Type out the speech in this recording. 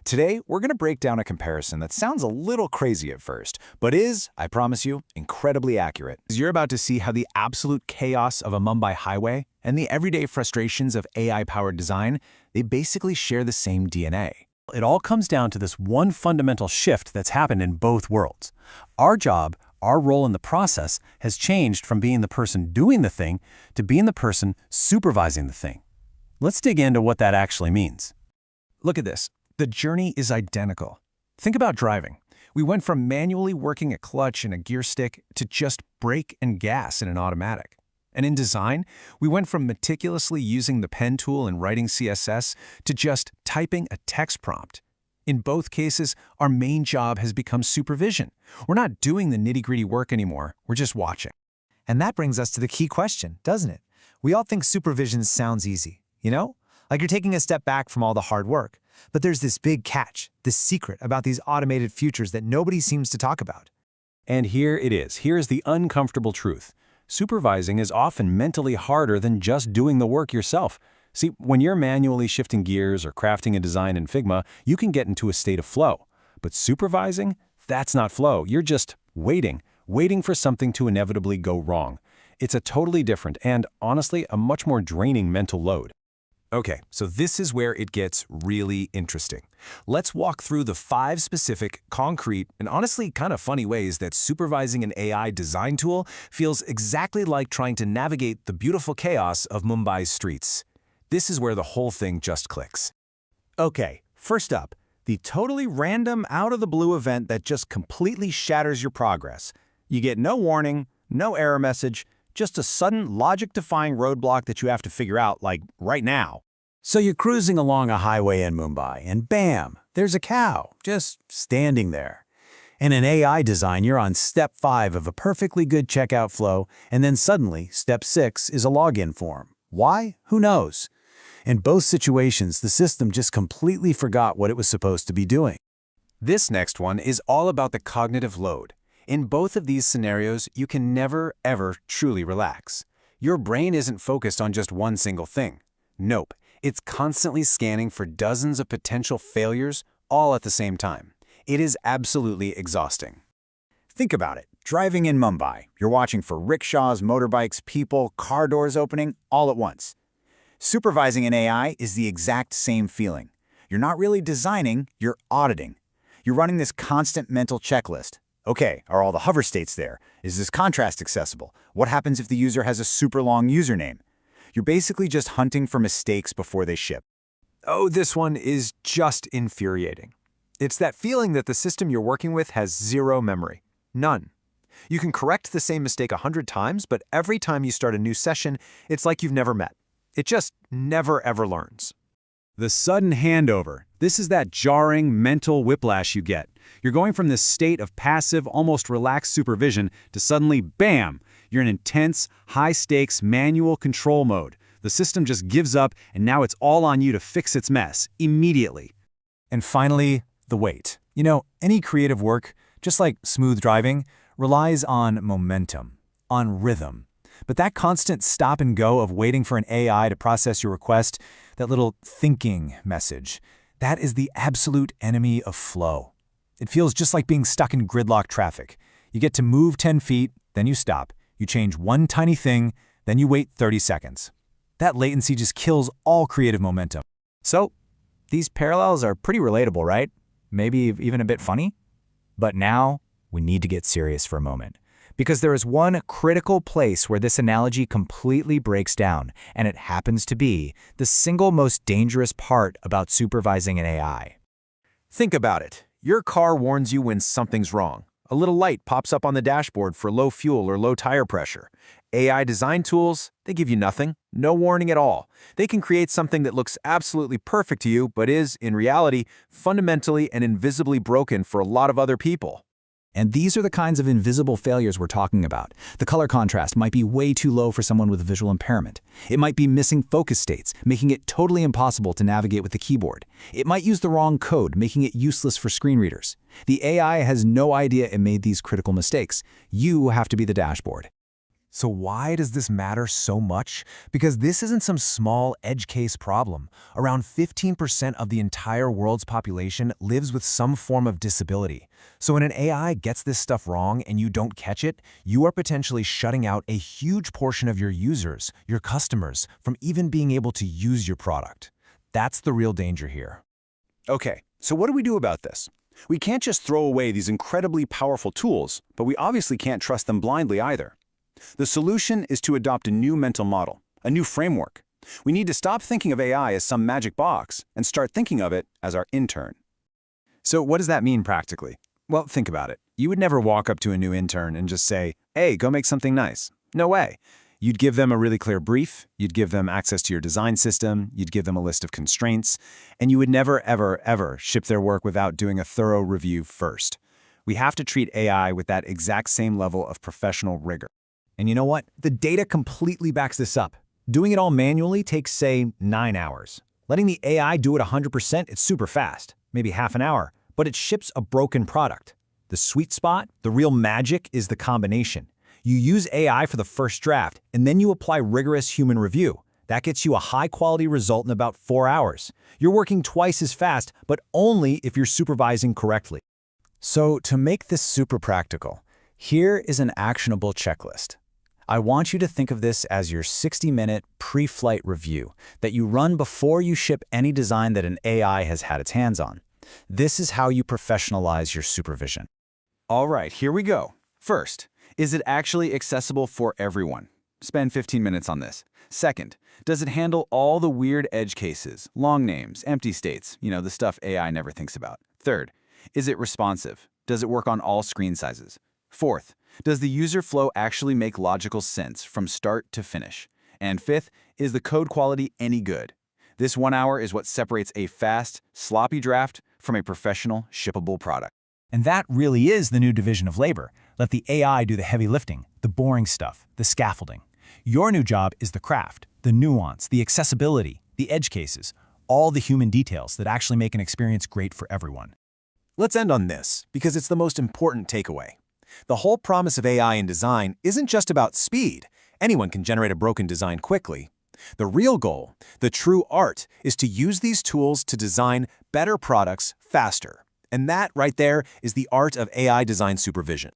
Today, we're going to break down a comparison that sounds a little crazy at first, but is, I promise you, incredibly accurate. You're about to see how the absolute chaos of a Mumbai highway and the everyday frustrations of AI-powered design, they basically share the same DNA. It all comes down to this one fundamental shift that's happened in both worlds. Our job, our role in the process, has changed from being the person doing the thing to being the person supervising the thing. Let's dig into what that actually means. Look at this. The journey is identical. Think about driving. We went from manually working a clutch and a gear stick to just brake and gas in an automatic. And in design, we went from meticulously using the pen tool and writing CSS to just typing a text prompt. In both cases, our main job has become supervision. We're not doing the nitty-gritty work anymore, we're just watching. And that brings us to the key question, doesn't it? We all think supervision sounds easy, you know? Like you're taking a step back from all the hard work. But there's this big catch, this secret about these automated futures that nobody seems to talk about. And here it is. Here's the uncomfortable truth. Supervising is often mentally harder than just doing the work yourself. See, when you're manually shifting gears or crafting a design in Figma, you can get into a state of flow. But supervising? That's not flow. You're just waiting for something to inevitably go wrong. It's a totally different and, honestly, a much more draining mental load. Okay, so this is where it gets really interesting. Let's walk through the 5 specific, concrete, and honestly kind of funny ways that supervising an AI design tool feels exactly like trying to navigate the beautiful chaos of Mumbai's streets. This is where the whole thing just clicks. Okay, first up, the totally random, out-of-the-blue event that just completely shatters your progress. You get no warning, no error message, just a sudden logic-defying roadblock that you have to figure out, like, right now. So you're cruising along a highway in Mumbai, and bam, there's a cow, just standing there. In an AI design, you're on step 5 of a perfectly good checkout flow, and then suddenly, step 6 is a login form. Why? Who knows? In both situations, the system just completely forgot what it was supposed to be doing. This next one is all about the cognitive load. In both of these scenarios, you can never, ever truly relax. Your brain isn't focused on just one single thing. Nope, it's constantly scanning for dozens of potential failures, all at the same time. It is absolutely exhausting. Think about it. Driving in Mumbai, you're watching for rickshaws, motorbikes, people, car doors opening, all at once. Supervising an AI is the exact same feeling. You're not really designing, you're auditing. You're running this constant mental checklist. Okay, are all the hover states there? Is this contrast accessible? What happens if the user has a super long username? You're basically just hunting for mistakes before they ship. Oh, this one is just infuriating. It's that feeling that the system you're working with has zero memory. None. You can correct the same mistake 100 times, but every time you start a new session, it's like you've never met. It just never ever learns. The sudden handover. This is that jarring mental whiplash you get. You're going from this state of passive, almost relaxed supervision to suddenly, bam, you're in intense, high-stakes manual control mode. The system just gives up, and now it's all on you to fix its mess, immediately. And finally, the wait. You know, any creative work, just like smooth driving, relies on momentum, on rhythm. But that constant stop and go of waiting for an AI to process your request, that little thinking message, that is the absolute enemy of flow. It feels just like being stuck in gridlock traffic. You get to move 10 feet, then you stop. You change one tiny thing, then you wait 30 seconds. That latency just kills all creative momentum. So, these parallels are pretty relatable, right? Maybe even a bit funny? But now, we need to get serious for a moment. Because there is one critical place where this analogy completely breaks down, and it happens to be the single most dangerous part about supervising an AI. Think about it. Your car warns you when something's wrong. A little light pops up on the dashboard for low fuel or low tire pressure. AI design tools, they give you nothing, no warning at all. They can create something that looks absolutely perfect to you, but is, in reality, fundamentally and invisibly broken for a lot of other people. And these are the kinds of invisible failures we're talking about. The color contrast might be way too low for someone with visual impairment. It might be missing focus states, making it totally impossible to navigate with the keyboard. It might use the wrong code, making it useless for screen readers. The AI has no idea it made these critical mistakes. You have to be the dashboard. So why does this matter so much? Because this isn't some small edge case problem. Around 15% of the entire world's population lives with some form of disability. So when an AI gets this stuff wrong and you don't catch it, you are potentially shutting out a huge portion of your users, your customers, from even being able to use your product. That's the real danger here. Okay, so what do we do about this? We can't just throw away these incredibly powerful tools, but we obviously can't trust them blindly either. The solution is to adopt a new mental model, a new framework. We need to stop thinking of AI as some magic box and start thinking of it as our intern. So what does that mean practically? Well, think about it. You would never walk up to a new intern and just say, hey, go make something nice. No way. You'd give them a really clear brief, you'd give them access to your design system, you'd give them a list of constraints, and you would never, ever, ever ship their work without doing a thorough review first. We have to treat AI with that exact same level of professional rigor. And you know what? The data completely backs this up. Doing it all manually takes, say, 9 hours. Letting the AI do it 100%, it's super fast, maybe half an hour, but it ships a broken product. The sweet spot, the real magic, is the combination. You use AI for the first draft, and then you apply rigorous human review. That gets you a high-quality result in about 4 hours. You're working twice as fast, but only if you're supervising correctly. So to make this super practical, here is an actionable checklist. I want you to think of this as your 60-minute pre-flight review that you run before you ship any design that an AI has had its hands on. This is how you professionalize your supervision. All right, here we go. First, is it actually accessible for everyone? Spend 15 minutes on this. Second, does it handle all the weird edge cases, long names, empty states, the stuff AI never thinks about? Third, is it responsive? Does it work on all screen sizes? Fourth, does the user flow actually make logical sense from start to finish? And fifth, is the code quality any good? This 1 hour is what separates a fast, sloppy draft from a professional, shippable product. And that really is the new division of labor. Let the AI do the heavy lifting, the boring stuff, the scaffolding. Your new job is the craft, the nuance, the accessibility, the edge cases, all the human details that actually make an experience great for everyone. Let's end on this, because it's the most important takeaway. The whole promise of AI in design isn't just about speed. Anyone can generate a broken design quickly. The real goal, the true art, is to use these tools to design better products faster. And that right there is the art of AI design supervision.